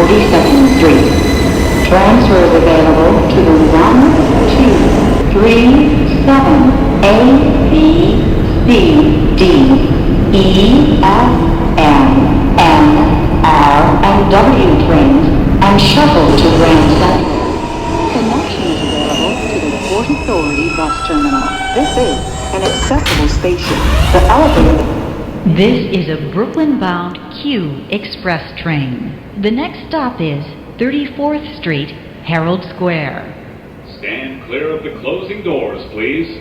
42nd Street. Transfers available to the 1237 A, B, C, D, E, F, M, N, R, and W trains and shuttle to Grand Central. Connection is available to the Port Authority bus terminal. This is an accessible station. The elevator. This is a Brooklyn-bound Q express train. The next stop is 34th Street, Herald Square. Stand clear of the closing doors, please.